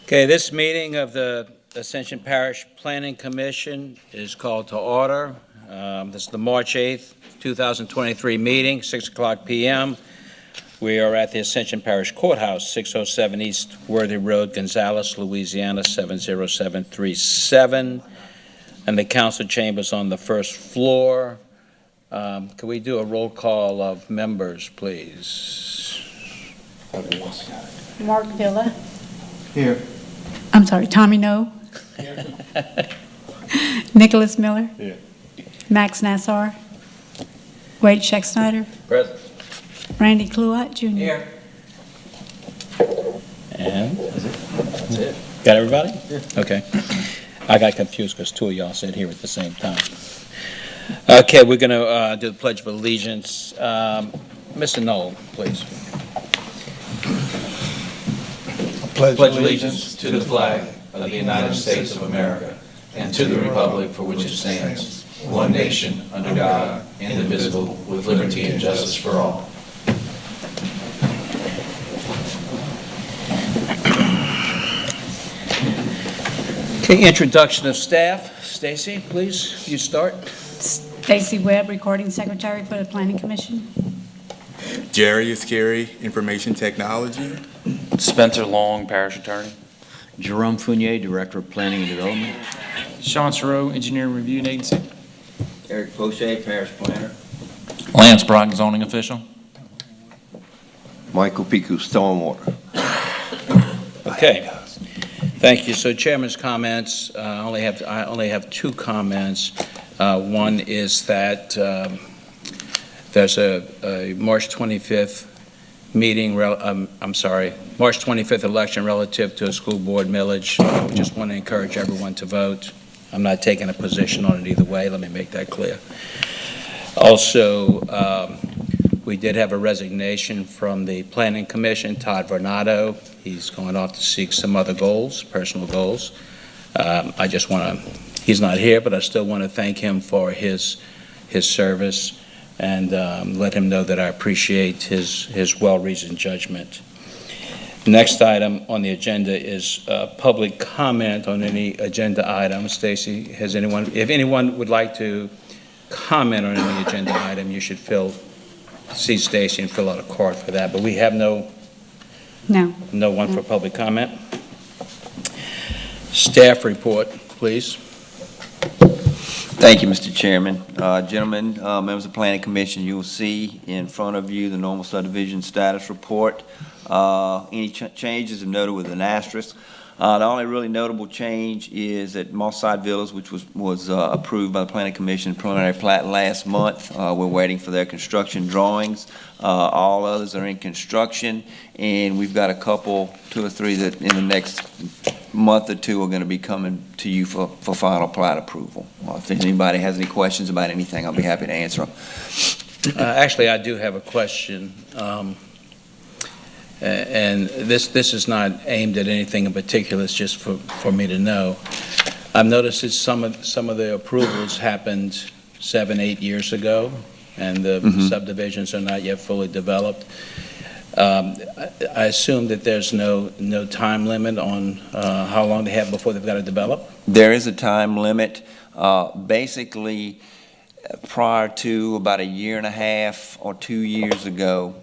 Okay, this meeting of the Ascension Parish Planning Commission is called to order. This is the March 8th, 2023 meeting, 6 o'clock p.m. We are at the Ascension Parish Courthouse, 607 East Worthy Road, Gonzales, Louisiana, 70737, and the council chambers on the first floor. Can we do a roll call of members, please? Mark Villa. Here. I'm sorry, Tommy No. Here. Nicholas Miller. Here. Max Nassar. Wade Scheck-Snyder. Present. Randy Kluat, Jr. Here. And that's it. Got everybody? Yeah. Okay. I got confused because two of y'all said here at the same time. Okay, we're going to do the Pledge of Allegiance. Mr. Knoll, please. Pledge allegiance to the flag of the United States of America and to the republic for which it stands, one nation, under God, indivisible, with liberty and justice for all. Okay, introduction of staff. Stacy, please, you start. Stacy Webb, Recording Secretary for the Planning Commission. Jerry Iskiri, Information Technology. Spencer Long, Parish Attorney. Jerome Fournier, Director of Planning and Development. Sean Sarow, Engineering Review Agency. Eric Poche, Parish Planner. Lance Brock, Zoning Official. Michael Piku, Stormwater. Okay. Thank you. So Chairman's comments, I only have two comments. One is that there's a March 25th meeting, March 25th election relative to a school board millage. We just want to encourage everyone to vote. I'm not taking a position on it either way. Let me make that clear. Also, we did have a resignation from the Planning Commission, Todd Varnado. He's going off to seek some other goals, personal goals. He's not here, but I still want to thank him for his service and let him know that I appreciate his well-reasoned judgment. Next item on the agenda is public comment on any agenda item. Stacy, if anyone would like to comment on any agenda item, you should see Stacy and fill out a card for that. But we have no one for public comment. Staff report, please. Thank you, Mr. Chairman. Gentlemen, members of the Planning Commission, you will see in front of you the normal subdivision status report. Any changes are noted with an asterisk. The only really notable change is at Mosside Villas, which was approved by the Planning Commission preliminary plat last month. We're waiting for their construction drawings. All others are in construction, and we've got a couple, two or three, that in the next month or two are going to be coming to you for final plat approval. If anybody has any questions about anything, I'll be happy to answer them. Actually, I do have a question. And this is not aimed at anything in particular. It's just for me to know. I've noticed that some of the approvals happened 7-8 years ago, and the subdivisions are not yet fully developed. I assume that there's no time limit on how long they have before they've got to develop? There is a time limit. Basically, prior to about 1.5 or 2 years ago,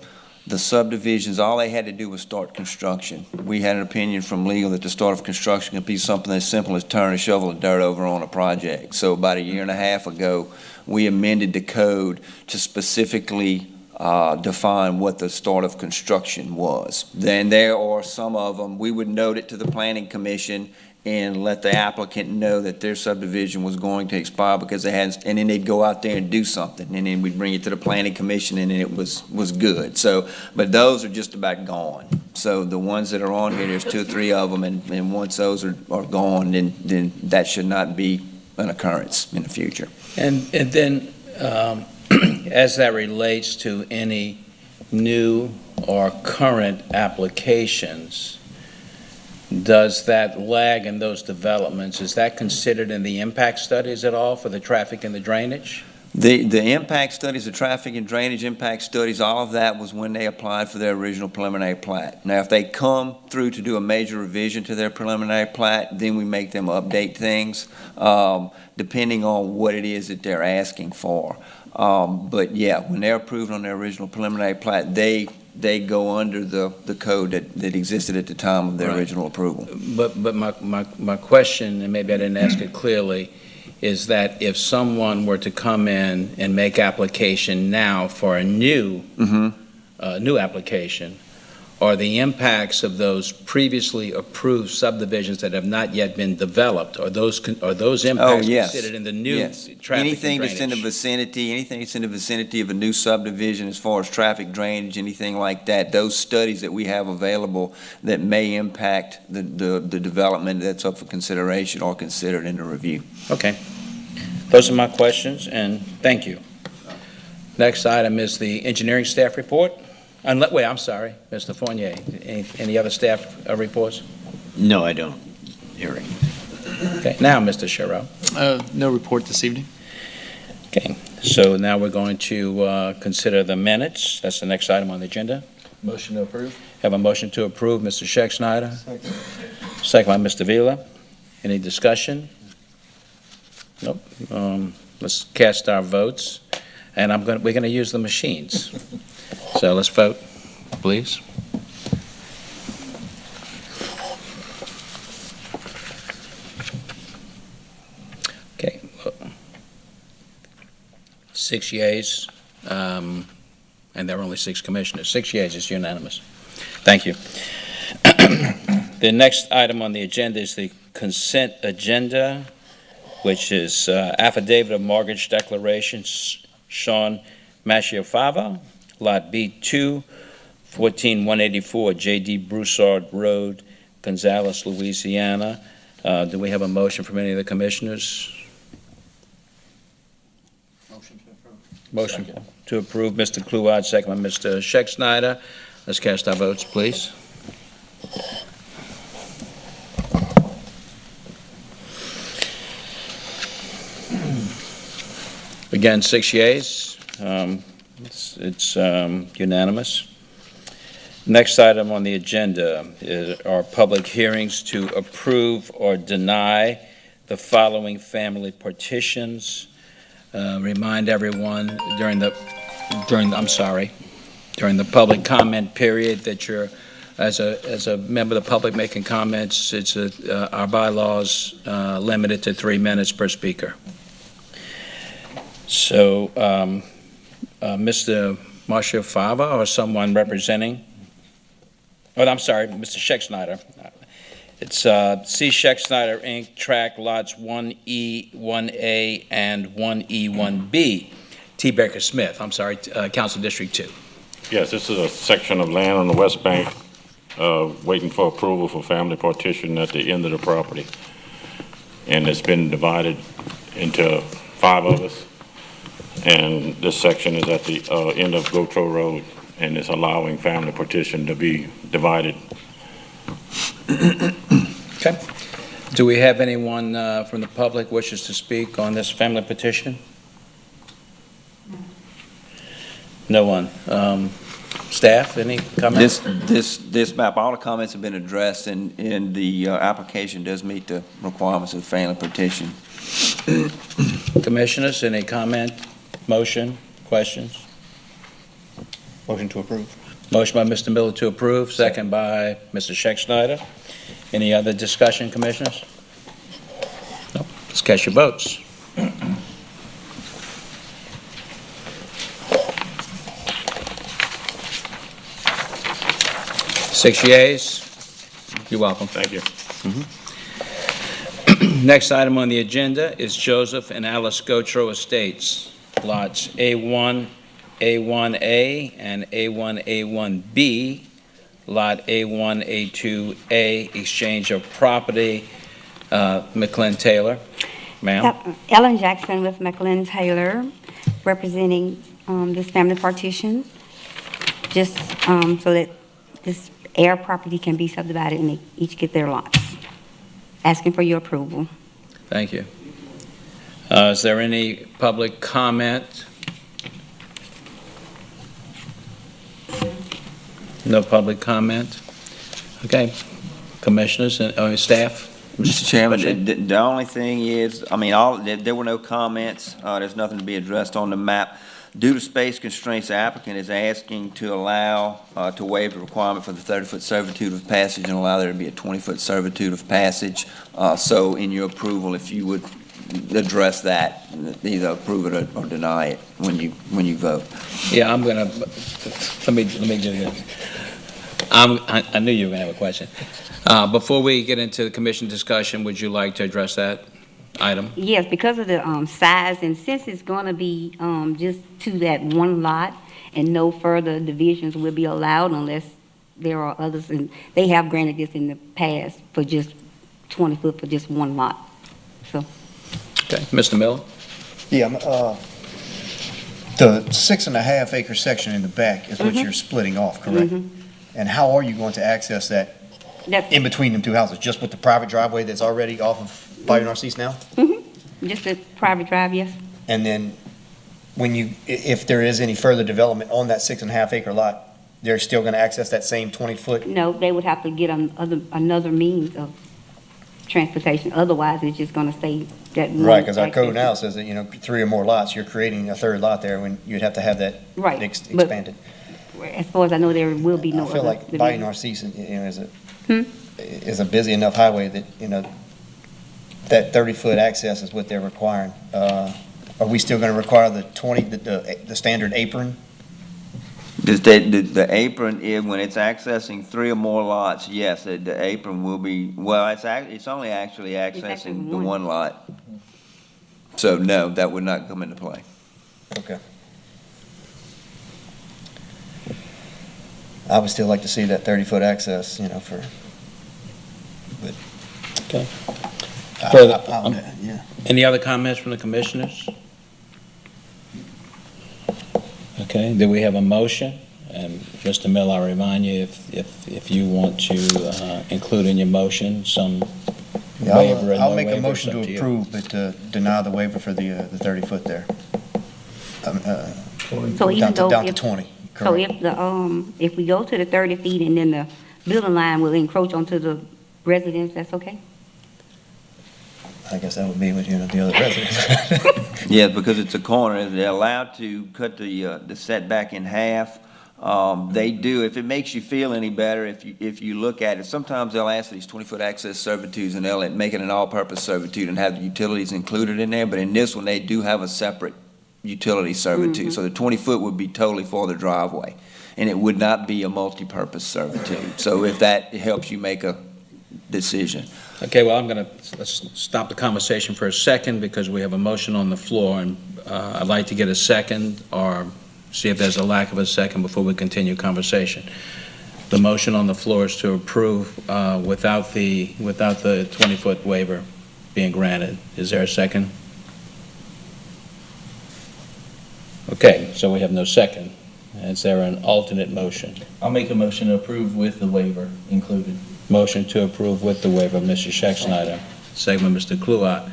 the subdivisions, all they had to do was start construction. We had an opinion from legal that the start of construction could be something as simple as turn a shovel of dirt over on a project. So about 1.5 years ago, we amended the code to specifically define what the start of construction was. Then there are some of them, we would note it to the Planning Commission and let the applicant know that their subdivision was going to expire because they hadn't, and then they'd go out there and do something, and then we'd bring it to the Planning Commission, and then it was good. So, but those are just about gone. So the ones that are on here, there's 2 or 3 of them, and once those are gone, then that should not be an occurrence in the future. And then, as that relates to any new or current applications, does that lag in those developments, is that considered in the impact studies at all for the traffic and the drainage? The impact studies, the traffic and drainage impact studies, all of that was when they applied for their original preliminary plat. Now, if they come through to do a major revision to their preliminary plat, then we make them update things, depending on what it is that they're asking for. But yeah, when they're approved on their original preliminary plat, they go under the code that existed at the time of their Right. original approval. But my question, and maybe I didn't ask it clearly, is that if someone were to come in and make application now for a new application, are the impacts of those previously approved subdivisions that have not yet been developed, are those impacts yes. considered in the new Yes. traffic Anything and that's in the drainage? anything that's in the vicinity of a new subdivision as far as traffic drainage, anything like that, those studies that we have available that may impact the development that's up for consideration are considered in the review. Okay. Those are my questions, and thank you. Next item is the engineering staff report. Wait, I'm sorry, Mr. Fournier. Any other staff reports? No, I don't. Eric. Okay, now, Mr. Sherrill. No report this evening. Okay, so now we're going to consider the minutes. That's the next item on the agenda. Motion to approve? Have a motion to approve, Mr. Schexnayder. Second by Mr. Vila. Any discussion? Nope. Let's cast our votes, and we're going to use the machines. So let's vote, please. Okay. 6 yeas, and there are only 6 commissioners. 6 yeas is unanimous. Thank you. The next item on the agenda is the consent agenda, which is affidavit of mortgage declaration, Sean Masciafava, Lot B2, 14184 J.D. Broussard Road, Gonzales, Louisiana. Do we have a motion from any of the commissioners? Motion to approve. Motion to approve, Mr. Kluwad, second by Mr. Schexnayder. Let's cast our votes, please. Again, 6 yeas. It's unanimous. Next item on the agenda are public hearings to approve or deny the following family partitions. Remind everyone during the public comment period that you're, as a member of the public making comments, our bylaws limited to 3 minutes per speaker. So, Mr. Masciafava or someone representing, I'm sorry, Mr. Schexnayder. It's C. Schexnayder, Inc., tract lots 1E, 1A, and 1E, 1B. T. Baker Smith, I'm sorry, Council District 2. Yes, this is a section of land on the West Bank, waiting for approval for family partition at the end of the property. And it's been divided into 5 of us. And this section is at the end of Gotro Road, and it's allowing family partition to be divided. Okay. Do we have anyone from the public wishes to speak on this family petition? No one. Staff, any comments? This map, all the comments have been addressed, and the application does meet the requirements of the family petition. Commissioners, any comment, motion, questions? Motion to approve. Motion by Mr. Miller to approve, second by Mr. Schexnayder. Any other discussion, commissioners? No. Let's cast your votes. Six yeas. You're welcome. Thank you. Next item on the agenda is Joseph and Alice Gotro Estates, lots A1, A1A, and A1, A1B, Lot A1, A2A, exchange of property. McLean Taylor, ma'am. Ellen Jackson with McLean Taylor, representing this family partition, just so that this heir property can be subdivided and they each get their lots. Asking for your approval. Thank you. Is there any public comment? No public comment? Okay. Commissioners and staff? Mr. Chairman, the only thing is, I mean, there were no comments. There's nothing to be addressed on the map. Due to space constraints, the applicant is asking to allow, to waive the requirement for the 30-foot servitude of passage and allow there to be a 20-foot servitude of passage. So in your approval, if you would address that, either approve it or deny it when you vote. Yeah, I'm gonna, let me do this. I knew you were gonna have a question. Before we get into the commission discussion, would you like to address that item? Yes, because of the size, and since it's going to be just to that one lot, and no further divisions will be allowed unless there are others, and they have granted this in the past for just 20 foot for just one lot. So, Okay, Mr. Miller? Yeah, the 6.5 acre section in the back is what Mhm. you're splitting off, correct? Mhm. And how are you going to access that that's in between them two houses? Just with the private driveway that's already off of Bayou Narcisse now? just a private drive, yes. And then if there is any further development on that 6.5 acre lot, they're still going to access that same 20-foot? No, they would have to get another means of transportation. Otherwise, it's just going to stay that one. Right, because our code access. now says that, 3 or more lots, you're creating a third lot there when you'd have to have that Right, but expanded. As far as I know, there will be no I other. feel like division. Bayou Narcisse, Hmm? is a busy enough highway that, that 30-foot access is what they're requiring. Are we still going to require the standard apron? The apron, when it's accessing 3 or more lots, yes, the apron will be, well, it's only actually accessing the one lot. So no, that would not come into play. Okay. I would still like to see that 30-foot access, Okay. Further. Yeah. Any other comments from the commissioners? Okay, do we have a motion? And Mr. Miller, I remind you, if you want to include in your motion some waiver and no I'll make a waiver, motion it's up to you. approve, but to deny the waiver for the 30-foot there. So even though Down to if- 20, So correct. if we go to the 30 feet and then the building line will encroach onto the residence, that's okay? I guess that would be with, the other residents. Yeah, because it's a corner, they're allowed to cut the setback in half. They do, if it makes you feel any better, if you look at it, sometimes they'll ask for these 20-foot access servitudes and they'll make it an all-purpose servitude and have the utilities included in there, but in this one, they do have a separate utility servitude. So the 20-foot would be totally for the driveway, and it would not be a multi-purpose servitude. So if that helps you make a decision. Okay, well, let's stop the conversation for a second because we have a motion on the floor, and I'd like to get a second or see if there's a lack of a second before we continue conversation. The motion on the floor is to approve without the 20-foot waiver being granted. Is there a second? Okay, so we have no second. Is there an alternate motion? I'll make a motion to approve with the waiver included. Motion to approve with the waiver, Mr. Schexnayder. Second by Mr. Kluat.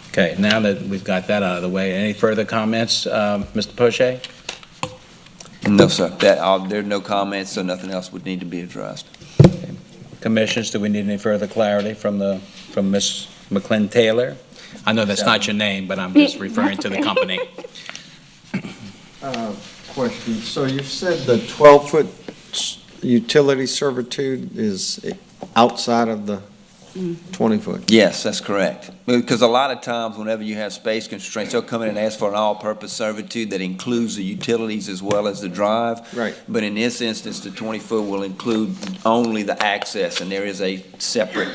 Okay, now that we've got that out of the way, any further comments? Mr. Poche? No, sir. There are no comments, so nothing else would need to be addressed. Commissioners, do we need any further clarity from Ms. McLean Taylor? I know that's not your name, but I'm just referring to the company. Question. So you said the 12-foot utility servitude is outside of the 20-foot? Yes, that's correct. Because a lot of times, whenever you have space constraints, they'll come in and ask for an all-purpose servitude that includes the utilities as well as the drive. Right. But in this instance, the 20-foot will include only the access, and there is a separate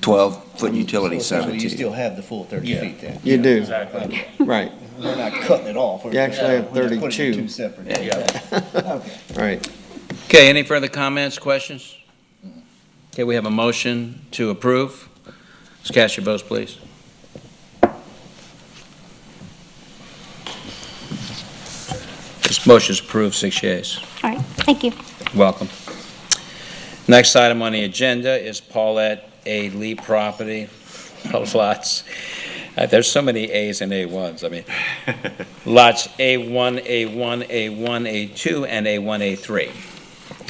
12-foot utility So essentially, you servitude. still have the full 30 feet there. You do, Exactly. right, We're not cutting it off. You actually have We're just putting 32. it two separate. Yeah. Okay. right. Okay, any further comments, questions? Okay, we have a motion to approve. Let's cast your votes, please. This motion is approved, 6 yeas. All right, thank you. Welcome. Next item on the agenda is Paulette A. Lee property, both lots, There's so many As and A1s. I mean, lots A1, A1, A1, A2, and A1, A3.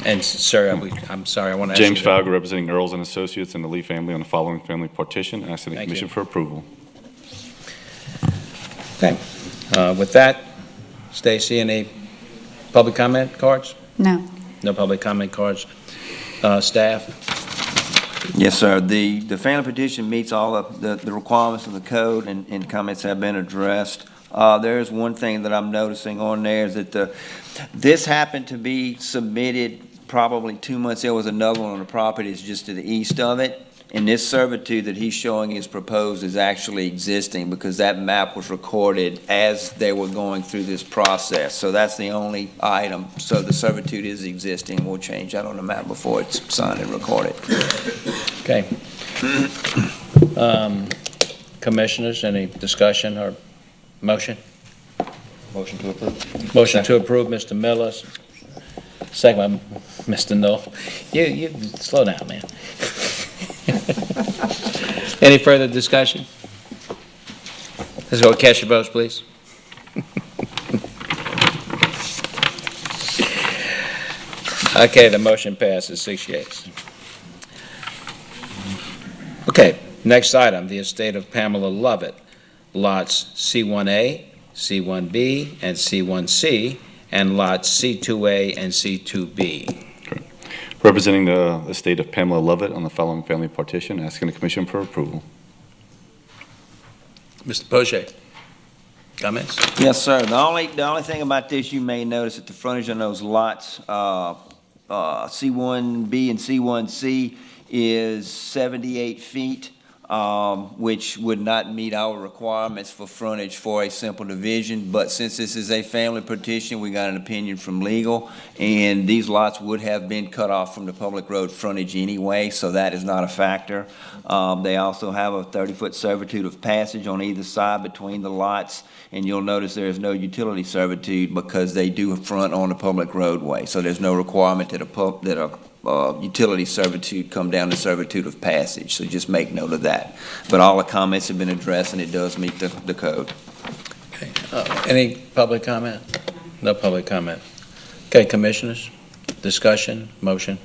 And, sir, I'm sorry, I want to ask you. James Fowler, representing Earls and Associates and the Lee family on the following family partition, asking the Thank commission you. for approval. Okay. With that, Stacy, any public comment cards? No. No public comment cards. Staff? Yes, sir. The family petition meets all of the requirements of the code, and comments have been addressed. There is one thing that I'm noticing on there is that this happened to be submitted probably 2 months. There was another one on the property that's just to the east of it. And this servitude that he's showing is proposed is actually existing because that map was recorded as they were going through this process. So that's the only item. So the servitude is existing. We'll change that on the map before it's signed and recorded. Okay. Commissioners, any discussion or motion? Motion to approve. Motion to approve, Mr. Miller. Second by Mr. Knoll. You slow down, man. Any further discussion? Let's go cast your votes, please. Okay, the motion passes 6 yeas. Okay, next item, the estate of Pamela Lovett, lots C1A, C1B, and C1C, and lots C2A and C2B. Representing the estate of Pamela Lovett on the following family partition, asking the commission for approval. Mr. Poche, comments? Yes, sir. The only thing about this, you may notice that the frontage on those lots, C1B and C1C is 78 feet, which would not meet our requirements for frontage for a simple division. But since this is a family petition, we got an opinion from legal, and these lots would have been cut off from the public road frontage anyway, so that is not a factor. They also have a 30-foot servitude of passage on either side between the lots, and you'll notice there is no utility servitude because they do front on the public roadway. So there's no requirement that a utility servitude come down to servitude of passage, so just make note of that. But all the comments have been addressed, and it does meet the code. Okay. Any public comment? No public comment. Okay, commissioners, discussion, motion?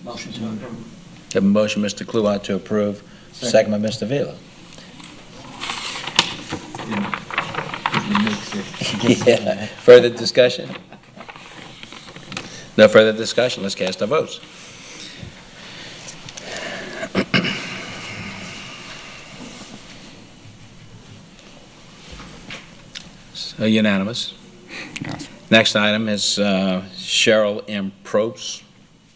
Motion to approve. Have a motion, Mr. Kluwat, to approve. Second by Mr. Vila. Yeah. Further discussion? No further discussion. Let's cast our votes. So unanimous. Yes. Next item is Cheryl M. Probst's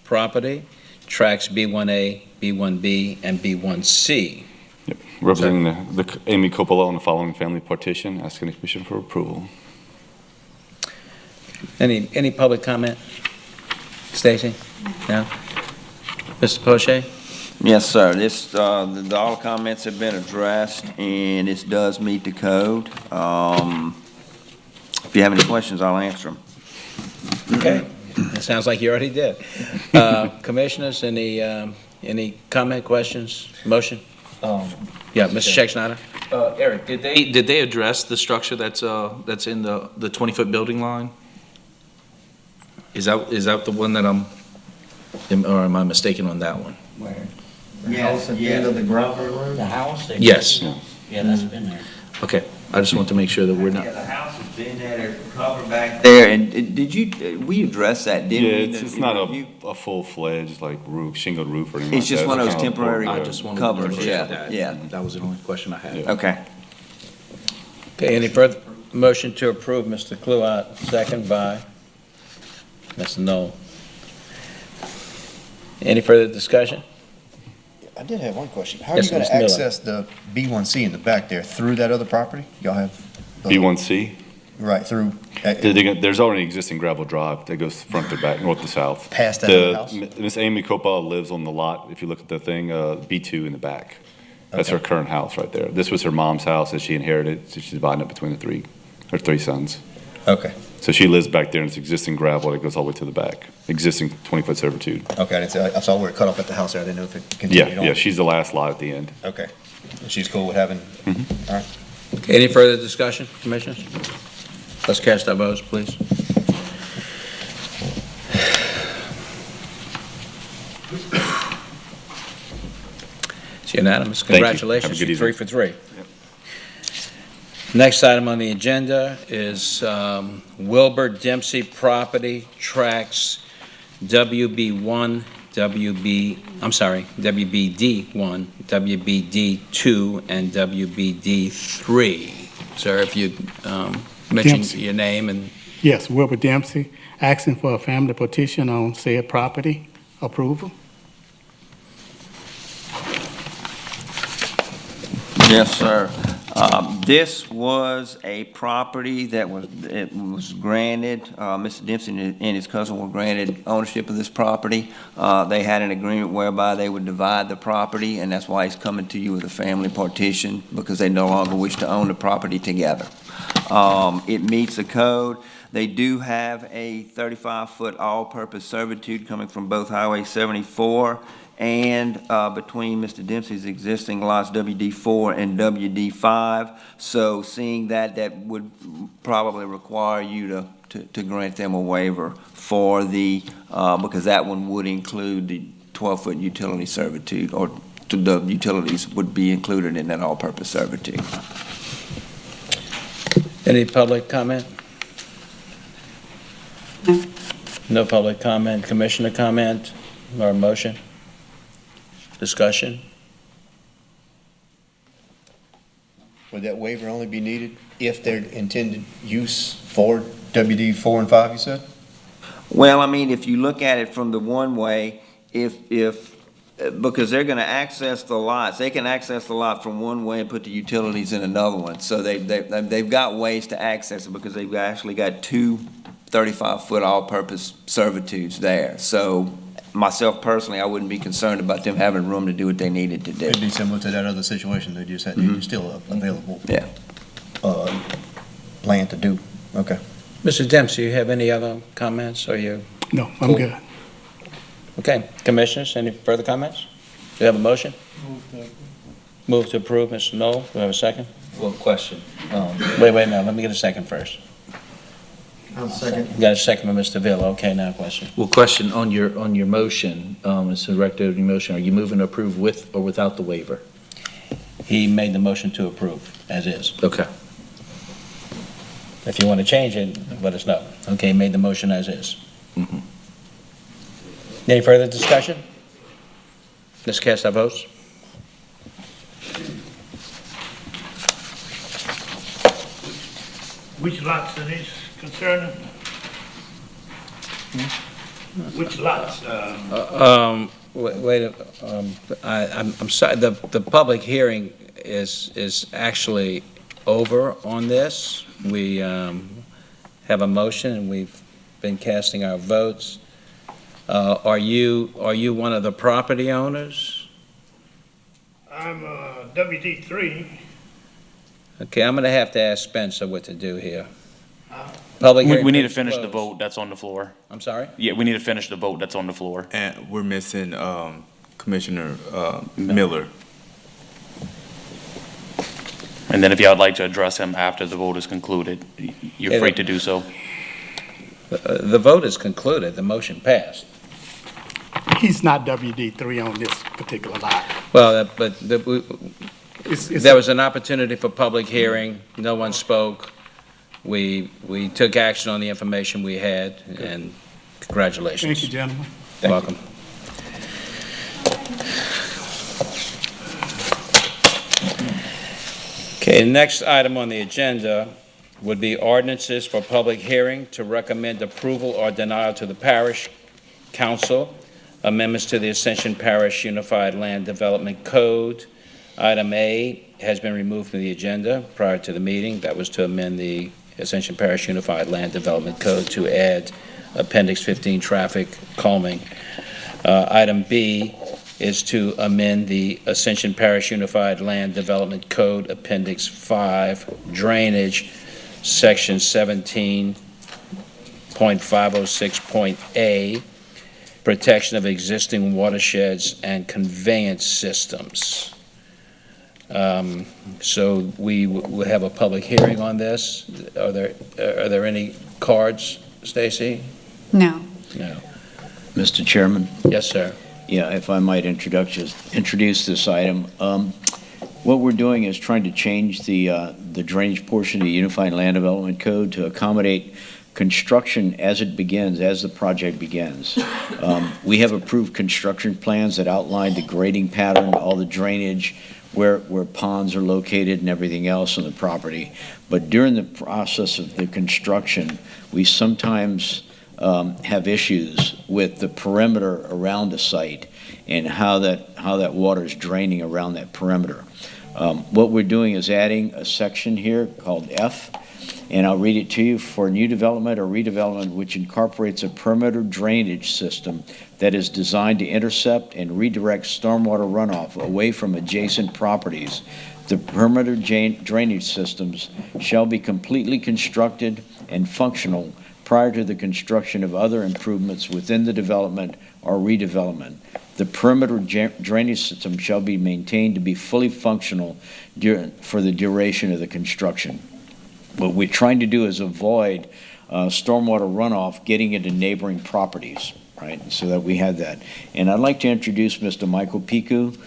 property, tracks B1A, B1B, and B1C. Yep. Representing the Amy Coppola on the following family partition, asking the commission for approval. Any public comment? Stacy? No? Mr. Poche? Yes, sir. This, all the comments have been addressed, and this does meet the code. If you have any questions, I'll answer them. Okay. It sounds like you already did. Commissioners, any comment, questions, motion? Yeah, Mr. Scheck-Schneider? Eric, did they address the structure that's in the 20-foot building line? Is that the one that or am I mistaken on that one? Where? The house at the end of the gravel road? The house? They- Yes. Yeah, that's been there. Okay, I just want to make sure that we're not. Yeah, the house has been there, there's cover back there, and we addressed that, didn't we? Yeah, it's not a full-fledged like roof, shingled roof or anything. It's like just that. one of those kind temporary I just wanted covers, to double yeah, check that. yeah. That was the only question I had. Yeah. Okay. Okay, any further motion to approve, Mr. Kluwat, second by Mr. Knoll. Any further discussion? I did have one question. How are Yes, you going Mr. to Miller. access the B1C in the back there through that other property? Y'all have? B1C, Right, through, there's already existing gravel drive that goes front to back, north to south. past that other house? Miss Amy Coppola lives on the lot, if you look at the thing, B2 in the back. That's her Okay. current house right there. This was her mom's house that she inherited, so she's dividing it between her three sons. Okay, So she lives back there, and it's existing gravel that goes all the way to the back, existing 20-foot servitude. okay, I saw where it cut off at the house there, I didn't know if it continued on. Yeah, she's the last lot at the end. Okay, She's cool with having, all right. Okay, any further discussion, Commissioners? Let's cast our votes, please. It's unanimous. Thank you. Congratulations. Have a good You're 3 for 3. Next item on the agenda is Wilbur Dempsey Property Tracks WBD1, WBD2, and WBD3. Sir, if you mention Dempsey. your name and Yes, Wilbur Dempsey, asking for a family petition on said property approval. Yes, sir. This was a property that was granted, Mr. Dempsey and his cousin were granted ownership of this property. They had an agreement whereby they would divide the property, and that's why he's coming to you with a family partition, because they no longer wish to own the property together. It meets the code. They do have a 35-foot all-purpose servitude coming from both Highway 74 and between Mr. Dempsey's existing lots WD4 and WD5. So seeing that, that would probably require you to grant them a waiver for the, because that one would include the 12-foot utility servitude, or the utilities would be included in that all-purpose servitude. any public comment? No public comment. Commissioner comment or motion? Discussion? Would that waiver only be needed if their intended use for WD 4 and 5, you said? Well, I mean, if you look at it from the one way, because they're going to access the lots, they can access the lot from one way and put the utilities in another one. So they've got ways to access it, because they've actually got two 35-foot all-purpose servitudes there. So myself personally, I wouldn't be concerned about them having room to do what they needed to do. It'd be similar to that other situation, they just had, Mhm. still available. Yeah. Land to do, okay. Mr. Dempsey, you have any other comments, or you? No, I'm Cool. good. Okay, Commissioners, any further comments? Do you have a motion? Move to approve, Mr. Knoll. Do we have a second? Well, question. Wait, no, let me get a second first. I'll second. You got a second by Mr. Villa. Okay, now question. Well, question on your motion, it's a directed of your motion. Are you moving to approve with or without the waiver? He made the motion to approve, as is. Okay. If you want to change it, let us know. Okay, he made the motion as is. Mhm. Any further discussion? Let's cast our votes. Which lots are these concerning? Which lots? I'm sorry, the public hearing is actually over on this. We have a motion, and we've been casting our votes. Are you one of the property owners? I'm WD3. Okay, I'm gonna have to ask Spencer what to do here. Public hearing. We need to is finish the closed. vote that's on the floor. I'm sorry? Yeah, we need to finish the vote that's on the floor. And we're missing Commissioner Miller. And then if y'all would like to address him after the vote is concluded, you're free to do so. The vote is concluded, the motion passed. He's not WD3 on this particular lot. Well, It's there was an opportunity for public hearing, no one spoke. We took action on the information we had, and congratulations. Thank you, gentlemen. Welcome. Okay, the next item on the agenda would be ordinances for public hearing to recommend approval or denial to the parish council, amendments to the Ascension Parish Unified Land Development Code. Item A has been removed from the agenda prior to the meeting. That was to amend the Ascension Parish Unified Land Development Code to add Appendix 15 traffic calming. Item B is to amend the Ascension Parish Unified Land Development Code Appendix 5 drainage, Section 17.506.A, protection of existing watersheds and conveyance systems. So we will have a public hearing on this. Are there any cards, Stacy? No. No. Mr. Chairman? Yes, sir. Yeah, if I might introduce this item. What we're doing is trying to change the drainage portion of the Unified Land Development Code to accommodate construction as it begins, as the project begins. We have approved construction plans that outline the grading pattern, all the drainage, where ponds are located and everything else on the property. But during the process of the construction, we sometimes have issues with the perimeter around the site and how that water is draining around that perimeter. What we're doing is adding a section here called F, and I'll read it to you. For new development or redevelopment which incorporates a perimeter drainage system that is designed to intercept and redirect stormwater runoff away from adjacent properties, the perimeter drainage systems shall be completely constructed and functional prior to the construction of other improvements within the development or redevelopment. The perimeter drainage system shall be maintained to be fully functional for the duration of the construction. What we're trying to do is avoid stormwater runoff getting into neighboring properties, right? So that we have that. And I'd like to introduce Mr. Michael Piku.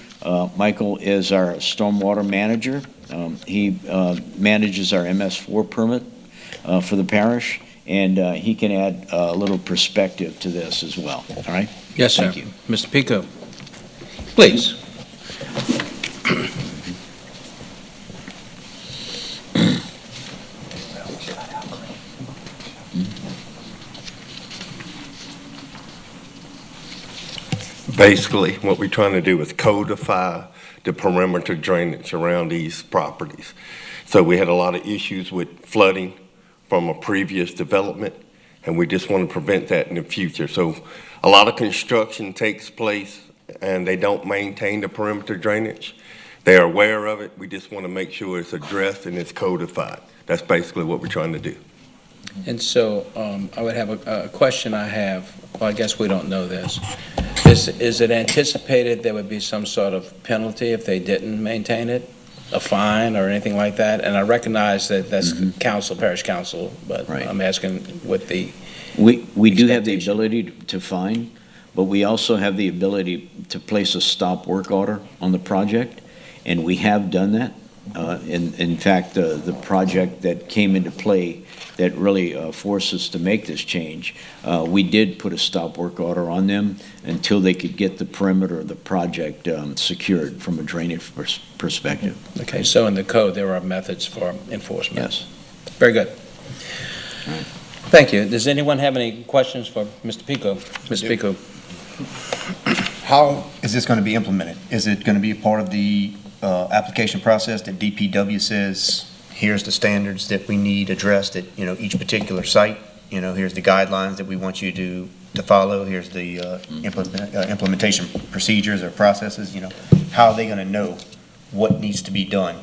Michael is our stormwater manager. He manages our MS4 permit for the parish, and he can add a little perspective to this as well, all right? Yes, sir. Thank you. Mr. Pico, please. Basically, what we're trying to do is codify the perimeter drainage around these properties. So we had a lot of issues with flooding from a previous development, and we just want to prevent that in the future. So a lot of construction takes place, and they don't maintain the perimeter drainage. They are aware of it. We just want to make sure it's addressed and it's codified. That's basically what we're trying to do. And so I would have a question I have. Well, I guess we don't know this. Is it anticipated there would be some sort of penalty if they didn't maintain it? A fine or anything like that? And I recognize that that's council, parish council, but Right. I'm asking what the... We do have the ability to fine, but we also have the ability to place a stop work order on the project, and we have done that. In fact, the project that came into play that really forced us to make this change, we did put a stop work order on them until they could get the perimeter of the project secured from a drainage perspective. Okay, so in the code, there are methods for enforcement? Yes. Very good. Thank you. Does anyone have any questions for Mr. Pico? Mr. Pico? How is this going to be implemented? Is it going to be a part of the application process that DPW says, here's the standards that we need addressed at, each particular site? Here's the guidelines that we want you to follow. Here's the implementation procedures or processes. How are they going to know what needs to be done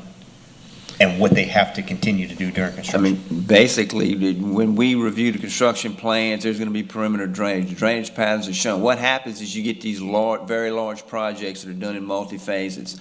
and what they have to continue to do during construction? Basically, when we review the construction plans, there's going to be perimeter drainage. The drainage patterns are shown. What happens is you get these very large projects that are done in multi-phases.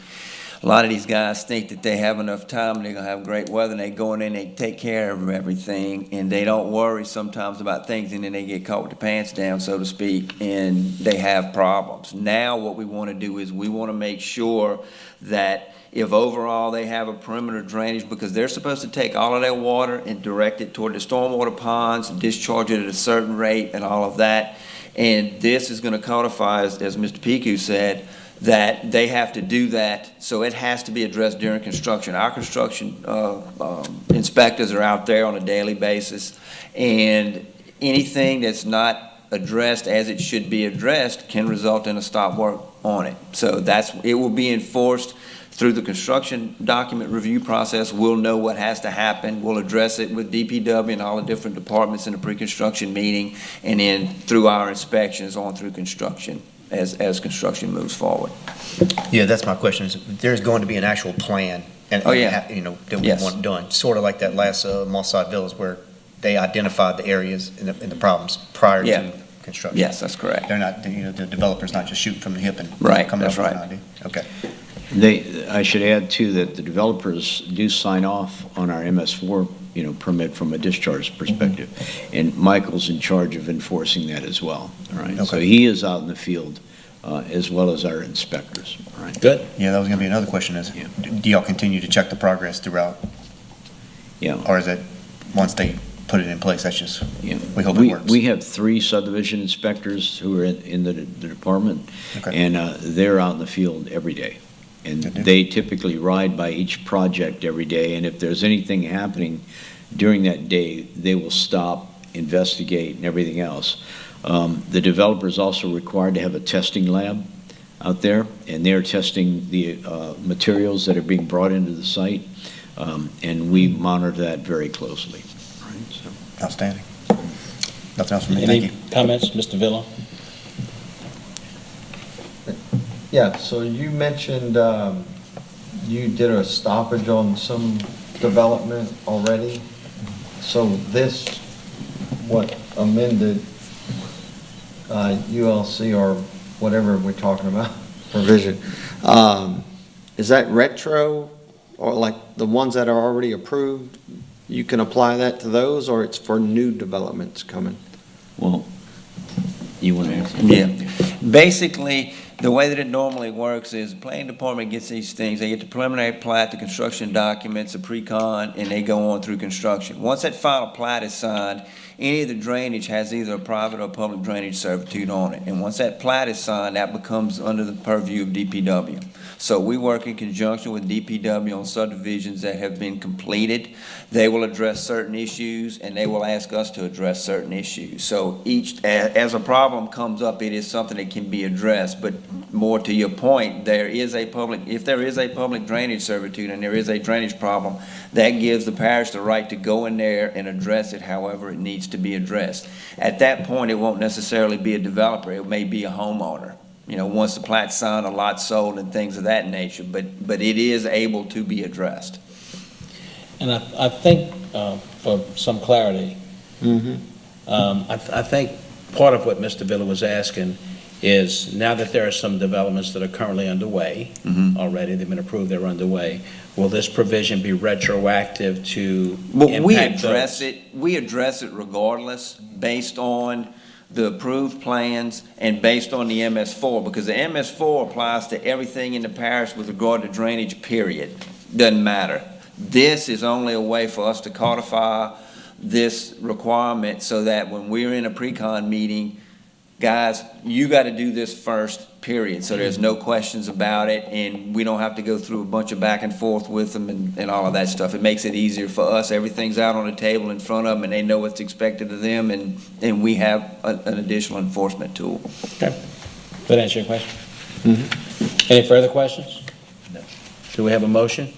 A lot of these guys think that they have enough time and they're going to have great weather, and they go in and they take care of everything, and they don't worry sometimes about things, and then they get caught with the pants down, so to speak, and they have problems. Now what we want to do is we want to make sure that if overall they have a perimeter drainage, because they're supposed to take all of their water and direct it toward the stormwater ponds and discharge it at a certain rate and all of that, and this is going to codify, as Mr. Piku said, that they have to do that, so it has to be addressed during construction. Our construction inspectors are out there on a daily basis, and anything that's not addressed as it should be addressed can result in a stop work on it. So it will be enforced through the construction document review process. We'll know what has to happen. We'll address it with DPW and all the different departments in the pre-construction meeting, and then through our inspections on through construction as construction moves forward. Yeah, that's my question. Is there's going to be an actual plan that we want done, sort of like that last Mossad Villas where they identified the areas and the problems prior to construction. Yes, that's correct. They're not, the developer's not just shooting from the hip and Right, coming up that's with right. an idea. Okay. I should add too that the developers do sign off on our MS4, permit from a discharge perspective. And Michael's in charge of enforcing that as well, all right? So Okay. he is out in the field, as well as our inspectors, all right? Good. Yeah, that was gonna be another question is, do y'all continue to check the progress throughout? Yeah. Or is it, once they put it in place, that's just, Yeah. we hope it works? We have 3 subdivision inspectors who are in the department, Okay. and they're out in the field every day. And Good deal. they typically ride by each project every day, and if there's anything happening during that day, they will stop, investigate, and everything else. The developer is also required to have a testing lab out there, and they're testing the materials that are being brought into the site, and we monitor that very closely. All right, so. Outstanding. Nothing else from me, thank you. Any comments, Mr. Villa? Yeah, so you mentioned you did a stoppage on some development already. So this, what amended ULC or whatever we're talking about, provision, is that retro or like the ones that are already approved? You can apply that to those, or it's for new developments coming? Well, you want to answer? Yeah. Basically, the way that it normally works is the planning department gets these things, they get the preliminary plat, the construction documents, the pre-con, and they go on through construction. Once that final plat is signed, any of the drainage has either a private or public drainage servitude on it. And once that plat is signed, that becomes under the purview of DPW. So we work in conjunction with DPW on subdivisions that have been completed. They will address certain issues, and they will ask us to address certain issues. So as a problem comes up, it is something that can be addressed. But more to your point, if there is a public drainage servitude and there is a drainage problem, that gives the parish the right to go in there and address it however it needs to be addressed. At that point, it won't necessarily be a developer, it may be a homeowner. Once the plat's signed, a lot sold and things of that nature, but it is able to be addressed. And I think, for some clarity, I think part of what Mr. Villa was asking is, now that there are some developments that are currently underway, already, they've been approved, they're underway, will this provision be retroactive to impact those? We address it regardless, based on the approved plans and based on the MS4, because the MS4 applies to everything in the parish with regard to drainage, period. Doesn't matter. This is only a way for us to codify this requirement so that when we're in a pre-con meeting, guys, you got to do this first, period. So there's no questions about it, and we don't have to go through a bunch of back and forth with them and all of that stuff. It makes it easier for us. Everything's out on the table in front of them, and they know what's expected of them, and we have an additional enforcement tool. Okay. Does that answer your question? Any further questions? No. Do we have a motion?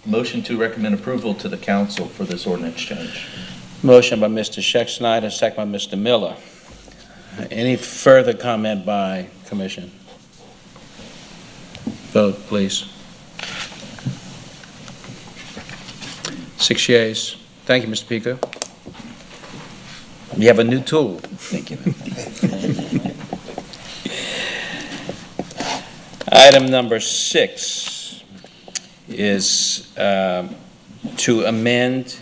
Motion to recommend approval to the council for this ordinance change. Motion by Mr. Scheck-Snyder, second by Mr. Miller. Any further comment by commission? Vote, please. 6 yeas. Thank you, Mr. Pico. You have a new tool. Thank you. Item number 6 is to amend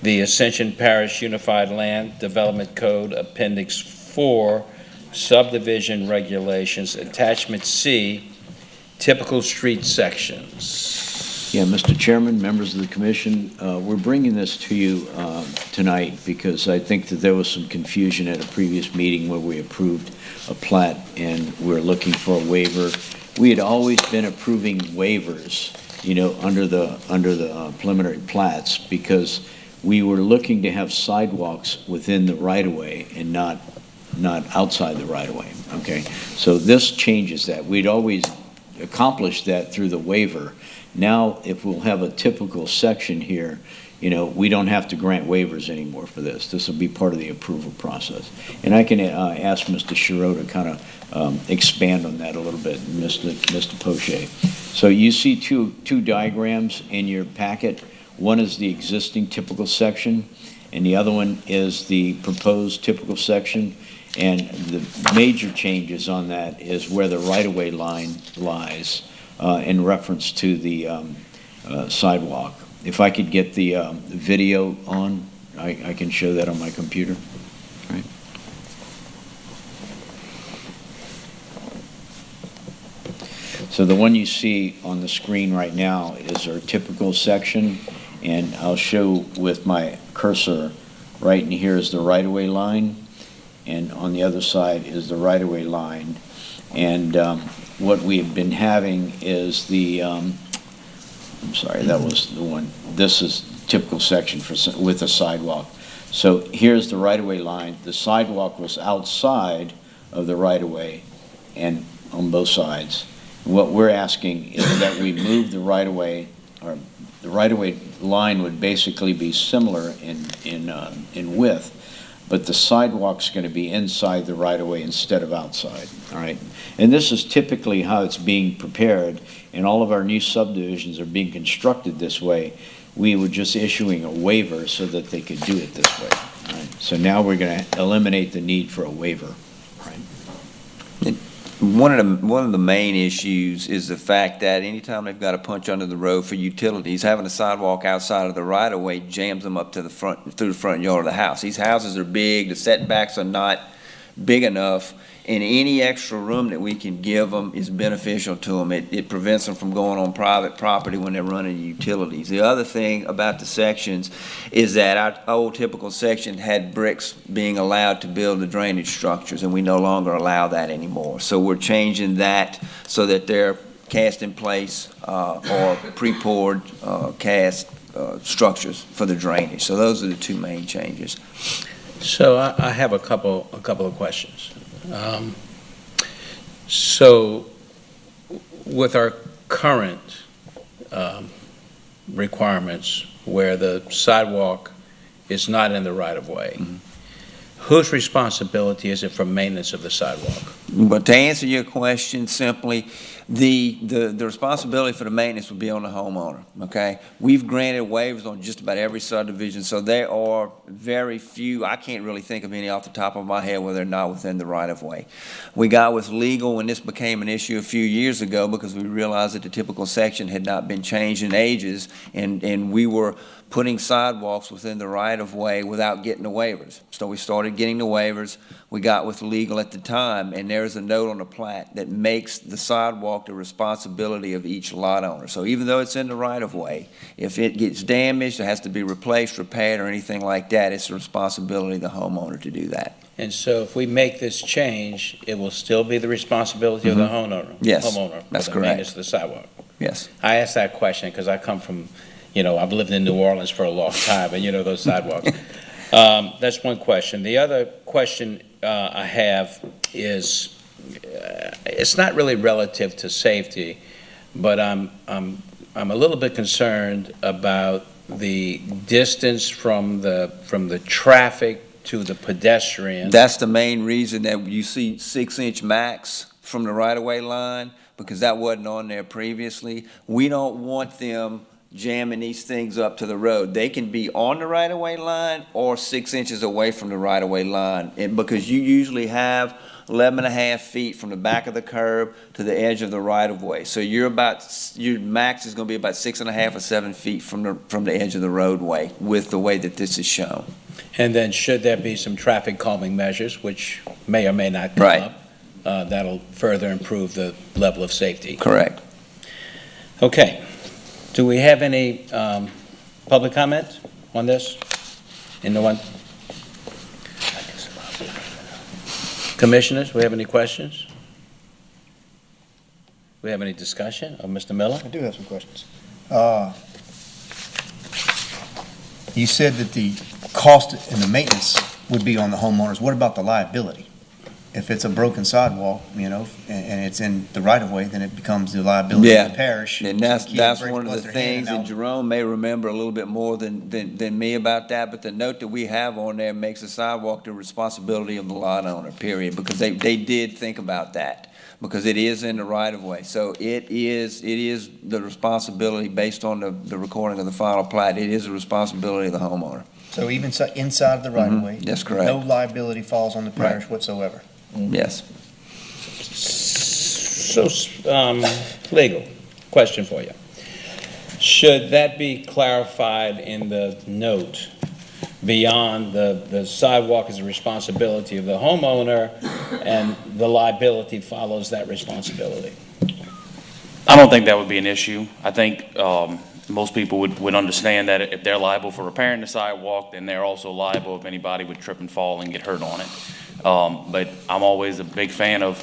the Ascension Parish Unified Land Development Code Appendix 4 Subdivision Regulations, Attachment C, Typical Street Sections. Yeah, Mr. Chairman, members of the commission, we're bringing this to you tonight because I think that there was some confusion at a previous meeting where we approved a plat and we're looking for a waiver. We had always been approving waivers, under the preliminary plats because we were looking to have sidewalks within the right-of-way and not outside the right-of-way, okay? So this changes that. We'd always accomplished that through the waiver. Now, if we'll have a typical section here, we don't have to grant waivers anymore for this. This will be part of the approval process. And I can ask Mr. Shiro to kind of expand on that a little bit, Mr. Poche. So you see two diagrams in your packet. One is the existing typical section, and the other one is the proposed typical section. And the major changes on that is where the right-of-way line lies in reference to the sidewalk. If I could get the video on, I can show that on my computer. Right. So the one you see on the screen right now is our typical section, and I'll show with my cursor, right in here is the right-of-way line, and on the other side is the right-of-way line. And what we have been having is the, I'm sorry, that was the one. This is typical section with a sidewalk. So here's the right-of-way line. The sidewalk was outside of the right-of-way and on both sides. What we're asking is that we move the right-of-way, or the right-of-way line would basically be similar in width, but the sidewalk's going to be inside the right-of-way instead of outside, all right? And this is typically how it's being prepared, and all of our new subdivisions are being constructed this way. We were just issuing a waiver so that they could do it this way, all right? So now we're going to eliminate the need for a waiver, right? One of the main issues is the fact that anytime they've got to punch under the road for utilities, having a sidewalk outside of the right-of-way jams them up to the front, through the front yard of the house. These houses are big, the setbacks are not big enough, and any extra room that we can give them is beneficial to them. It prevents them from going on private property when they're running utilities. The other thing about the sections is that our old typical section had bricks being allowed to build the drainage structures, and we no longer allow that anymore. So we're changing that so that they're cast in place or pre-poured cast structures for the drainage. So those are the two main changes. So I have a couple of questions. So with our current requirements where the sidewalk is not in the right-of-way, whose responsibility is it for maintenance of the sidewalk? But to answer your question simply, the responsibility for the maintenance would be on the homeowner, okay? We've granted waivers on just about every subdivision, so there are very few, I can't really think of any off the top of my head where they're not within the right-of-way. We got with legal when this became an issue a few years ago because we realized that the typical section had not been changed in ages, and we were putting sidewalks within the right-of-way without getting the waivers. So we started getting the waivers. We got with legal at the time, and there's a note on the plat that makes the sidewalk the responsibility of each lot owner. So even though it's in the right-of-way, if it gets damaged, it has to be replaced, repaired, or anything like that, it's the responsibility of the homeowner to do that. And so if we make this change, it will still be the responsibility of the homeowner? Yes, Homeowner that's for the correct. maintenance of the sidewalk? Yes. I asked that question because I come from, I've lived in New Orleans for a long time, and those sidewalks. That's one question. The other question I have is, it's not really relative to safety, but I'm a little bit concerned about the distance from the traffic to the pedestrian. That's the main reason that you see 6-inch max from the right-of-way line, because that wasn't on there previously. We don't want them jamming these things up to the road. They can be on the right-of-way line or 6 inches away from the right-of-way line, and because you usually have 11.5 feet from the back of the curb to the edge of the right-of-way. So your max is going to be about 6.5 or 7 feet from the edge of the roadway with the way that this is shown. And then should there be some traffic calming measures, which may or may not come up, that'll further improve the level of safety. Correct. Okay. Do we have any public comment on this? Anyone? Commissioners, we have any questions? We have any discussion of Mr. Miller? I do have some questions. You said that the cost and the maintenance would be on the homeowners. What about the liability? If it's a broken sidewalk, and it's in the right-of-way, then it becomes the liability of the parish. And that's one of the things, and Jerome may remember a little bit more than me about that, but the note that we have on there makes the sidewalk the responsibility of the lot owner, period, because they did think about that, because it is in the right-of-way. So it is the responsibility based on the recording of the final plat. It is the responsibility of the homeowner. So even inside of the right-of-way? That's correct. No liability falls on the parish whatsoever? Yes. So, legal. Question for you. Should that be clarified in the note beyond the sidewalk is a responsibility of the homeowner and the liability follows that responsibility? I don't think that would be an issue. I think most people would understand that if they're liable for repairing the sidewalk, then they're also liable if anybody would trip and fall and get hurt on it. But I'm always a big fan of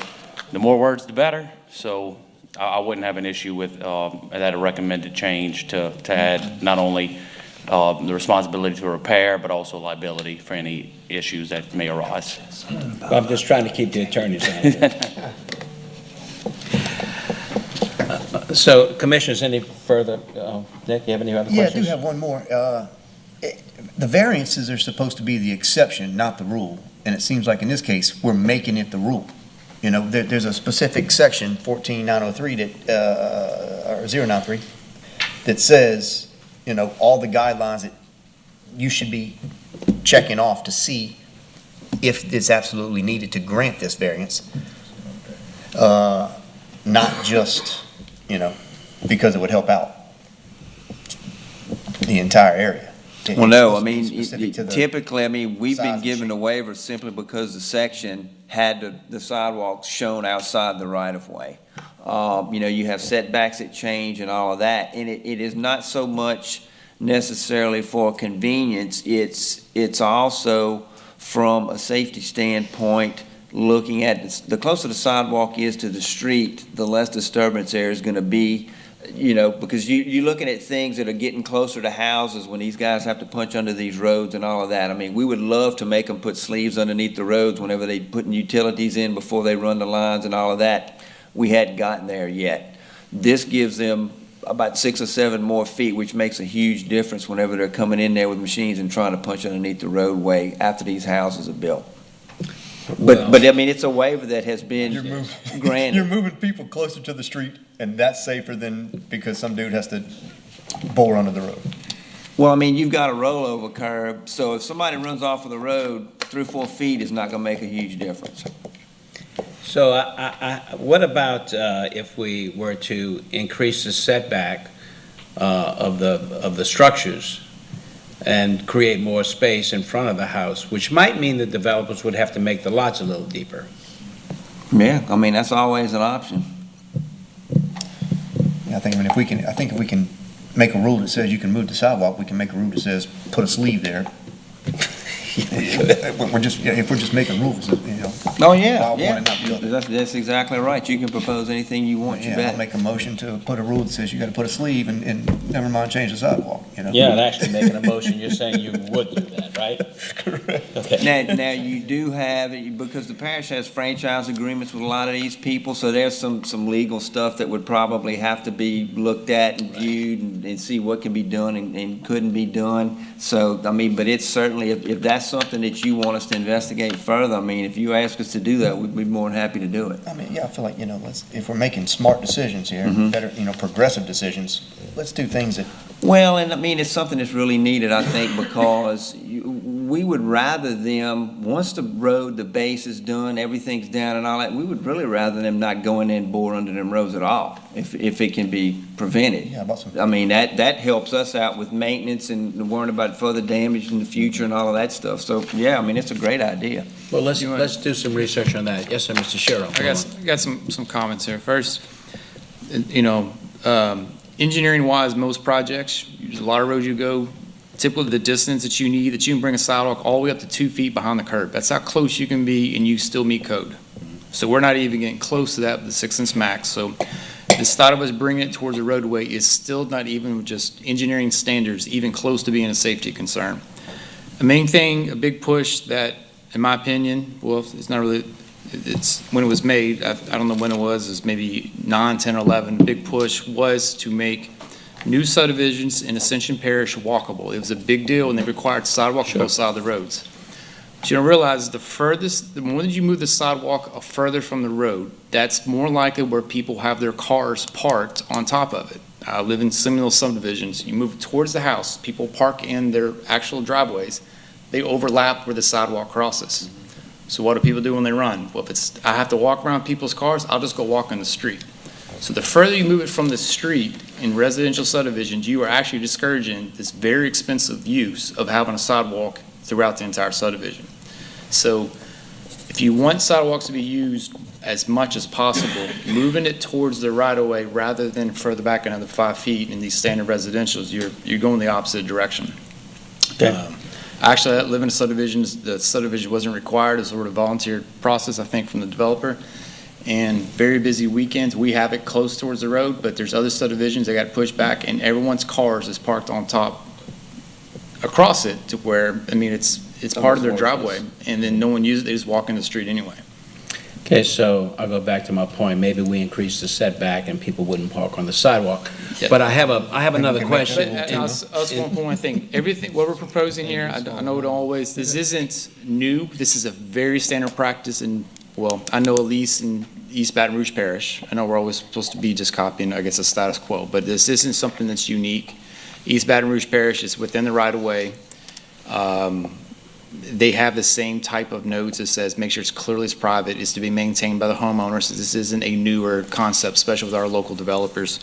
the more words, the better. So I wouldn't have an issue with that recommended change to add not only the responsibility to repair, but also liability for any issues that may arise. I'm just trying to keep the attorneys out of it. So, Commissioners, any further? Nick, you have any other Yeah, I questions? do have one more. The variances are supposed to be the exception, not the rule. And it seems like in this case, we're making it the rule. You know, there's a specific section, 14903, or 093, that says, you know, all the guidelines that you should be checking off to see if it's absolutely needed to grant this variance. Not just, you know, because it would help out the entire area. Well, no, I It's mean, specific to the typically, I mean, we've size been and given shape. a waiver simply because the section had the sidewalks shown outside the right-of-way. You know, you have setbacks that change and all of that, and it is not so much necessarily for convenience, it's also from a safety standpoint, looking at, the closer the sidewalk is to the street, the less disturbance there is gonna be. You know, because you're looking at things that are getting closer to houses when these guys have to punch under these roads and all of that. I mean, we would love to make them put sleeves underneath the roads whenever they putting utilities in before they run the lines and all of that. We hadn't gotten there yet. This gives them about 6 or 7 more feet, which makes a huge difference whenever they're coming in there with machines and trying to punch underneath the roadway after these houses are built. But I mean, it's a waiver that has been granted. You're moving people closer to the street, and that's safer than because some dude has to bore under the road. Well, I mean, you've got a rollover curb, so if somebody runs off of the road, 3 or 4 feet is not gonna make a huge difference. So what about if we were to increase the setback of the structures and create more space in front of the house, which might mean the developers would have to make the lots a little deeper? Yeah, I mean, that's always an option. Yeah, I think if we can make a rule that says you can move the sidewalk, we can make a rule that says put a sleeve there. If we're just making rules, you know. Oh, yeah, Allow one yeah. and not the other. That's exactly right. You can propose anything you want, you Yeah, bet. I'll make a motion to put a rule that says you gotta put a sleeve and never mind change the sidewalk, you know? Yeah, and actually making a motion, you're saying you would do that, right? Correct. Okay. Now, you do have, because the parish has franchise agreements with a lot of these people, so there's some legal stuff that would probably have to be looked at and viewed and see what can be done and couldn't be done. So, I mean, but it's certainly, if that's something that you want us to investigate further, I mean, if you ask us to do that, we'd be more than happy to do it. I mean, yeah, I feel like, you know, if we're making smart decisions here, better, you know, progressive decisions, let's do things that. Well, and I mean, it's something that's really needed, I think, because we would rather them, once the road, the base is done, everything's down and all that, we would really rather them not go in there and bore under them roads at all, if it can be prevented. Yeah, about some. I mean, that helps us out with maintenance and worrying about further damage in the future and all of that stuff. So, yeah, I mean, it's a great idea. Well, let's do some research on that. Yes, sir, Mr. Sherrill. I got some comments here. First, you know, engineering-wise, most projects, there's a lot of roads you go, typically the distance that you need, that you can bring a sidewalk all the way up to 2 feet behind the curb. That's how close you can be, and you still meet code. So we're not even getting close to that with the 6-inch max. So the thought of us bringing it towards the roadway is still not even just engineering standards, even close to being a safety concern. The main thing, a big push that, in my opinion, well, it's not really, it's when it was made, I don't know when it was maybe 9, 10, or 11, the big push was to make new subdivisions in Ascension Parish walkable. It was a big deal, and they required sidewalks on both sides of the roads. But you don't realize the more that you move the sidewalk further from the road, that's more likely where people have their cars parked on top of it. I live in similar subdivisions. You move towards the house, people park in their actual driveways. They overlap where the sidewalk crosses. So what do people do when they run? Well, if I have to walk around people's cars, I'll just go walk in the street. So the further you move it from the street in residential subdivisions, you are actually discouraging this very expensive use of having a sidewalk throughout the entire subdivision. So if you want sidewalks to be used as much as possible, moving it towards the right-of-way rather than further back another 5 feet in these standard residentials, you're going the opposite direction. Actually, I live in a subdivision. The subdivision wasn't required. It's sort of a volunteer process, I think, from the developer. And very busy weekends, we have it close towards the road, but there's other subdivisions that got pushed back, and everyone's cars is parked on top across it to where, I mean, it's part of their driveway, and then no one uses it, they just walk in the street anyway. Okay, so I'll go back to my point. Maybe we increase the setback and people wouldn't park on the sidewalk. Yeah. But I have another question. But us one point, I think, everything, what we're proposing here, I know it always, this isn't new. This is a very standard practice in, well, I know at least in East Baton Rouge Parish. I know we're always supposed to be just copying, I guess, a status quo, but this isn't something that's unique. East Baton Rouge Parish is within the right-of-way. They have the same type of notes that says, make sure it's clearly it's private, it's to be maintained by the homeowner, so this isn't a newer concept, especially with our local developers.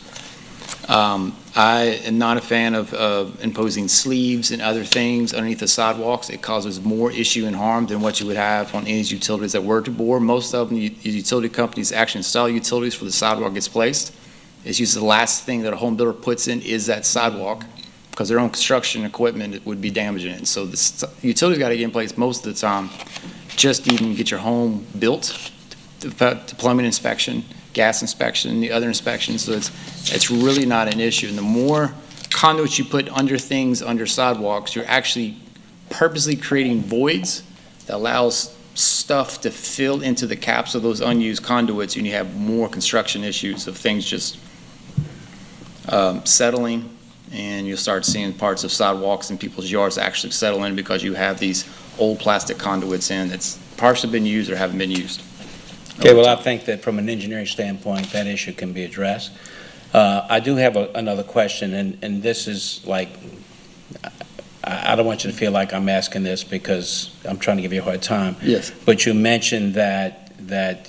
I am not a fan of imposing sleeves and other things underneath the sidewalks. It causes more issue and harm than what you would have on any utilities that were to bore. Most of them, utility companies actually install utilities for the sidewalk gets placed. It's usually the last thing that a home builder puts in is that sidewalk, because their own construction equipment would be damaging it. So the utilities got to get in place most of the time, just to even get your home built, the plumbing inspection, gas inspection, the other inspections. So it's really not an issue. And the more conduits you put under things, under sidewalks, you're actually purposely creating voids that allows stuff to fill into the caps of those unused conduits, and you have more construction issues of things just settling. And you'll start seeing parts of sidewalks in people's yards actually settle in because you have these old plastic conduits in that's partially been used or haven't been used. Okay, well, I think that from an engineering standpoint, that issue can be addressed. I do have another question, and this is like, I don't want you to feel like I'm asking this because I'm trying to give you a hard time. Yes. But you mentioned that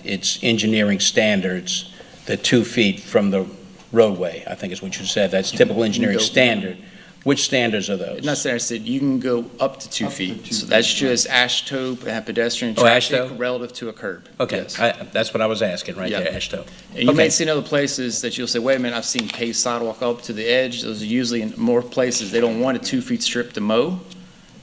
it's engineering standards, the 2 feet from the roadway, I think is what you said. That's typical engineering standard. Which standards are those? Not standard, I said you can go up to 2 feet. So that's just AASHTO and pedestrian Oh, traffic AASHTO? relative to a curb. Okay, Yes. that's what I was asking right Yeah. there, AASHTO. And you Okay. may see in other places that you'll say, wait a minute, I've seen paved sidewalk up to the edge. Those are usually in more places, they don't want a 2 feet strip to mow.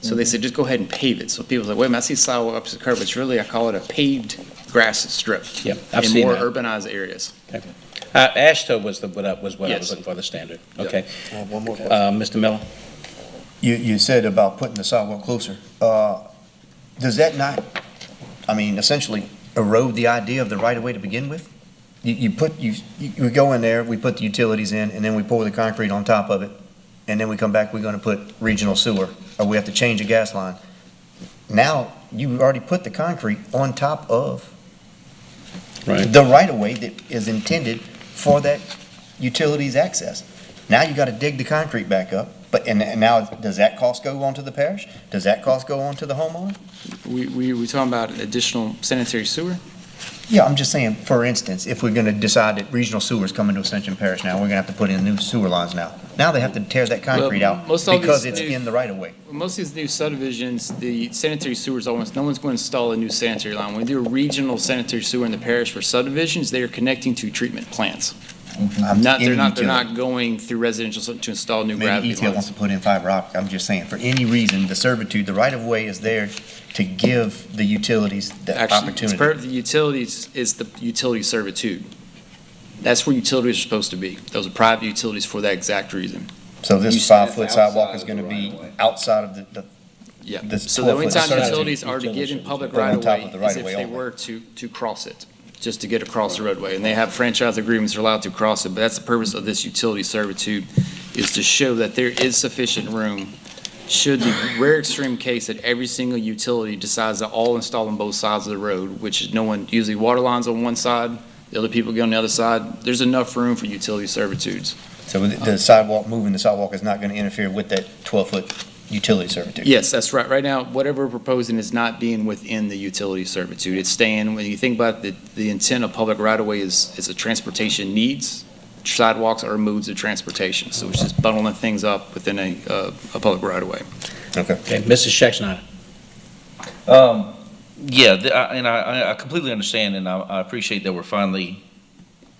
So they say, just go ahead and pave it. So people say, wait a minute, I see sidewalk up to the curb. It's really, I call it a paved grass strip. Yep, I've in seen more that. urbanized areas. Okay. AASHTO was what I was Yes. looking for, the standard. Okay. One more question. Mr. Miller? You said about putting the sidewalk closer. Does that not, I mean, essentially erode the idea of the right-of-way to begin with? You go in there, we put the utilities in, and then we pour the concrete on top of it, and then we come back, we're gonna put regional sewer, or we have to change a gas line. Now, you already put the concrete on top of the right-of-way that is intended for that utilities access. Now you gotta dig the concrete back up, and now, does that cost go on to the parish? Does that cost go on to the homeowner? We talking about additional sanitary sewer? Yeah, I'm just saying, for instance, if we're gonna decide that regional sewer is coming to Ascension Parish now, we're gonna have to put in new sewer lines now. Now they have to tear that concrete Well, out most of because these it's new- in the right-of-way. Most of these new subdivisions, the sanitary sewers, almost, no one's going to install a new sanitary line. When we do a regional sanitary sewer in the parish for subdivisions, they are connecting to treatment plants. They're not going through residential to install new Maybe gravity ETL wants lines. to put in fiber optic, I'm just saying, for any reason, the servitude, the right-of-way is there to give the utilities the Actually, it's opportunity. the utilities is the utility servitude. That's where utilities are supposed to be. Those are private utilities for that exact reason. So this You- 5-foot sidewalk is gonna be outside of the Yeah, this so the only 12-foot time servitude. utilities are to get in public Go on top right-of-way of the is right-of-way if they only. were to cross it, just to get across the roadway. And they have franchise agreements, they're allowed to cross it, but that's the purpose of this utility servitude, is to show that there is sufficient room should the rare extreme case that every single utility decides to all install on both sides of the road, which is no one, usually water lines on one side, the other people get on the other side, there's enough room for utility servitudes. So the sidewalk, moving the sidewalk is not gonna interfere with that 12-foot utility servitude. Yes, that's right. Right now, whatever we're proposing is not being within the utility servitude. It's staying, when you think about the intent of public right-of-way is a transportation needs. Sidewalks are modes of transportation, so it's just bundling things up within a public right-of-way. Okay. Okay, Mrs. Schexnayder. Yeah, and I completely understand, and I appreciate that we're finally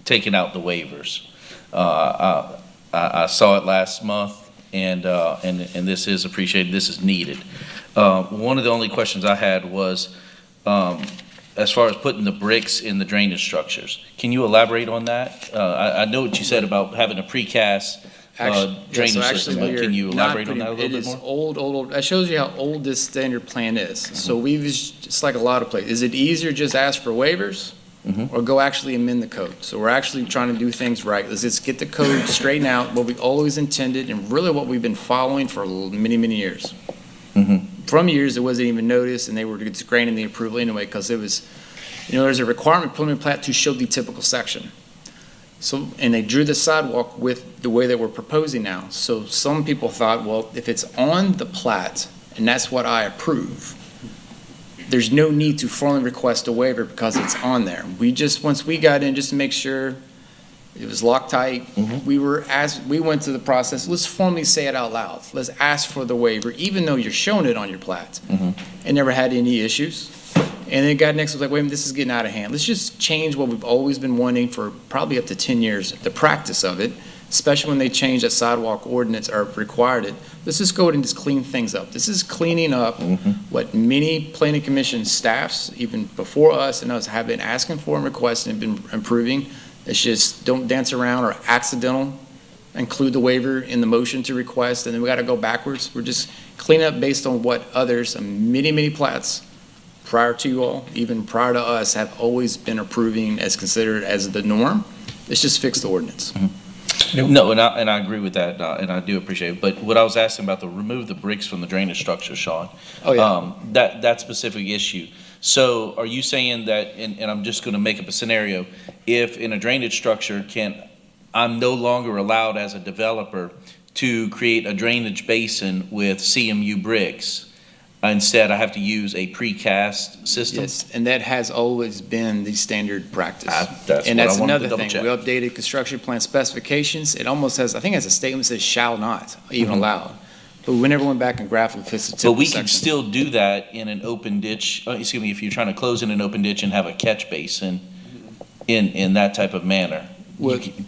taking out the waivers. I saw it last month, and this is appreciated, this is needed. One of the only questions I had was, as far as putting the bricks in the drainage structures, can you elaborate on that? I know what you said about having a precast drainage system, but can you elaborate on that a little bit more? It is old. That shows you how old this standard plan is. So it's like a lot of places. Is it easier to just ask for waivers or go actually amend the code? So we're actually trying to do things right. Let's just get the code straightened out, what we always intended and really what we've been following for many, many years. From years, it wasn't even noticed, and they were just granting the approval anyway, because it was, there's a requirement preliminary plat to show the typical section. So, and they drew the sidewalk with the way that we're proposing now. So some people thought, well, if it's on the plat, and that's what I approve, there's no need to formally request a waiver because it's on there. Once we got in, just to make sure it was Loctite, we went through the process, let's formally say it out loud. Let's ask for the waiver, even though you're showing it on your plat. And never had any issues. And then got next was like, wait a minute, this is getting out of hand. Let's just change what we've always been wanting for probably up to 10 years, the practice of it, especially when they changed that sidewalk ordinance or required it. Let's just go ahead and just clean things up. This is cleaning up what many planning commission staffs, even before us and us, have been asking for and requesting and been improving. It's just don't dance around or accidental. Include the waiver in the motion to request, and then we got to go backwards. We're just cleaning up based on what others, many, many plats prior to you all, even prior to us, have always been approving as considered as the norm. Let's just fix the ordinance. No, and I agree with that, and I do appreciate it. But what I was asking about, remove the bricks from the drainage structure, Sean. Oh, yeah. That specific issue. So are you saying that, and I'm just going to make up a scenario, if in a drainage structure, I'm no longer allowed as a developer to create a drainage basin with CMU bricks? Instead, I have to use a precast system? Yes, and that has always been the standard practice. That's another thing. We updated construction plan specifications. It almost has, I think it has a statement that says shall not even allowed. But we never went back and graphically fixed the typical But we section. can still do that in an open ditch, if you're trying to close in an open ditch and have a catch basin in that type of manner.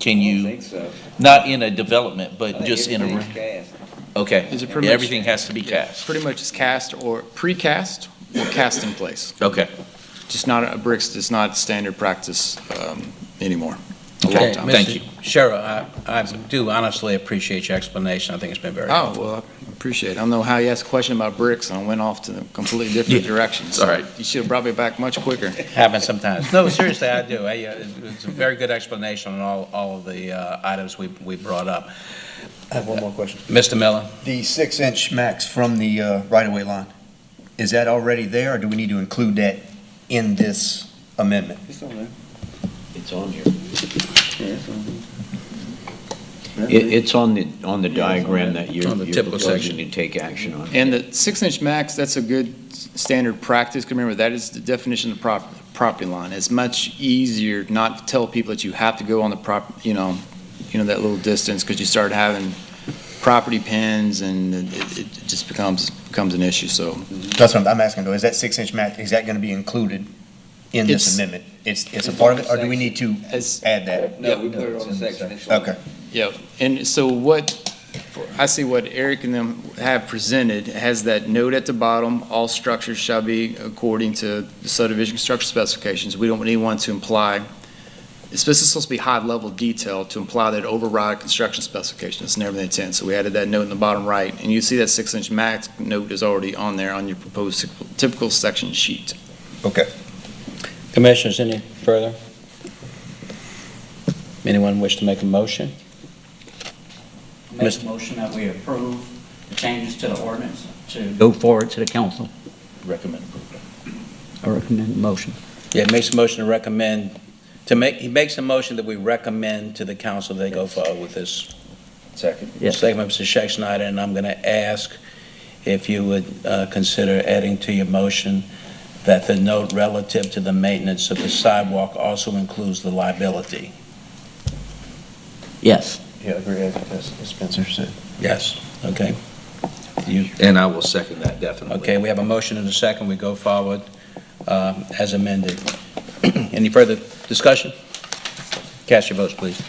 Can you, not in a development, but just in a, okay, Is it pretty much- everything has to be cast. Pretty much it's cast or precast or cast in place. Okay. Just not a bricks, it's not standard practice anymore. A long Okay, time. Thank you. Cheryl, I do honestly appreciate your explanation. I think it's been very helpful. Oh, well, I appreciate it. I don't know how you asked a question about bricks and I went off to a completely different direction. All right. You should have brought me back much quicker. Happens sometimes. No, seriously, I do. It's a very good explanation on all of the items we brought up. I have one more question. Mr. Miller? The 6-inch max from the right-of-way line, is that already there, or do we need to include that in this amendment? It's on there. It's on here. Yeah, It's on the diagram that you're On the typical proposing to take action on. And the 6-inch max, that's a good standard practice. 'Cause remember, that is the definition of property line. It's much easier not to tell people that you have to go on the that little distance, because you start having property pins and it just becomes an issue, so. That's what I'm asking, though. Is that 6-inch max, is that going to be included in this amendment? It's a part of it, or do we need to add that? No, we put it on the section. Okay. Yeah, and so I see what Eric and them have presented, has that note at the bottom, all structures shall be according to the subdivision construction specifications. We don't need one to imply, it's supposed to be high-level detail to imply that it override construction specifications. It's never the intent, so we added that note in the bottom right, and you see that 6-inch max note is already on there on your proposed typical section sheet. Okay. Commissioners, any further? Anyone wish to make a motion? Make a motion that we approve the changes to the ordinance to go forward to the council. Recommend. I recommend the motion. Yeah, he makes a motion to recommend, he makes a motion that we recommend to the council they go forward with this. Second. Yes. Second by Mr. Schexnayder, and I'm going to ask if you would consider adding to your motion that the note relative to the maintenance of the sidewalk also includes the liability. Yes. Yeah, I agree, as Spencer said. Yes, okay. You, And I will second that, definitely. okay, we have a motion and a second. We go forward as amended. Any further discussion? Cast your votes, please.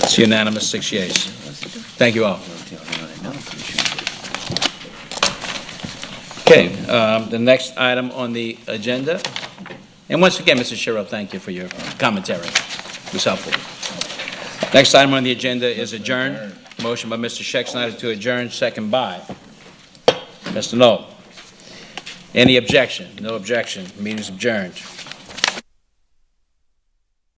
It's unanimous, 6 yeas. Thank you all. Okay, the next item on the agenda, and once again, Mr. Sherrill, thank you for your commentary. It was helpful. Next item on the agenda is adjourn. Motion by Mr. Schexnayder to adjourn, second by Mr. Knoll. Any objection? No objection. Meeting is adjourned.